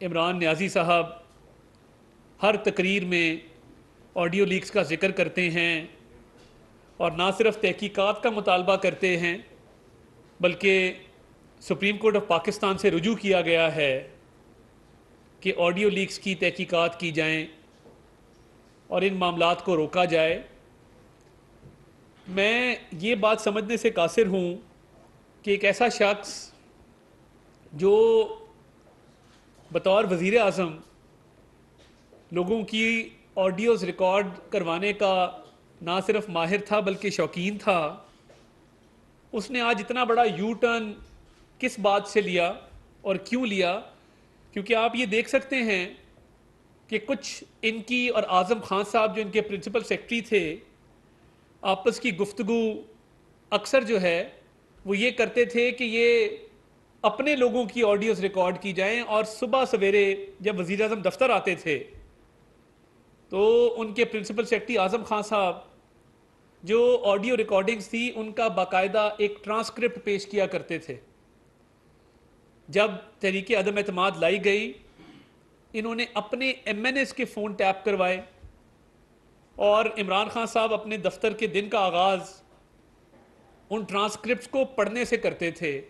عمران نیازی صاحب ہر تقریر میں آڈیو لیکس کا ذکر کرتے ہیں اور نہ صرف تحقیقات کا مطالبہ کرتے ہیں بلکہ سپریم کورٹ آف پاکستان سے رجوع کیا گیا ہے کہ آڈیو لیکس کی تحقیقات کی جائیں اور ان معاملات کو روکا جائے۔ میں یہ بات سمجھنے سے قاصر ہوں کہ ایک ایسا شخص جو بطور وزیر اعظم لوگوں کی آڈیوز ریکارڈ کروانے کا نہ صرف ماہر تھا بلکہ شوقین تھا، اس نے آج اتنا بڑا یو ٹرن کس بات سے لیا اور کیوں لیا؟ کیونکہ آپ یہ دیکھ سکتے ہیں کہ کچھ ان کی اور اعظم خان صاحب جو ان کے پرنسپل سیکرٹری تھے، آپس کی گفتگو اکثر جو ہے وہ یہ کرتے تھے کہ یہ اپنے لوگوں کی آڈیوز ریکارڈ کی جائیں، اور صبح سویرے جب وزیر اعظم دفتر آتے تھے تو ان کے پرنسپل سیکرٹری اعظم خان صاحب جو آڈیو ریکارڈنگز تھی ان کا باقاعدہ ایک ٹرانسکرپٹ پیش کیا کرتے تھے۔ جب تحریک عدم اعتماد لائی گئی، انہوں نے اپنے ایم این ایز کے فون ٹیپ کروائے اور عمران خان صاحب اپنے دفتر کے دن کا آغاز ان ٹرانسکرپٹس کو پڑھنے سے کرتے تھے۔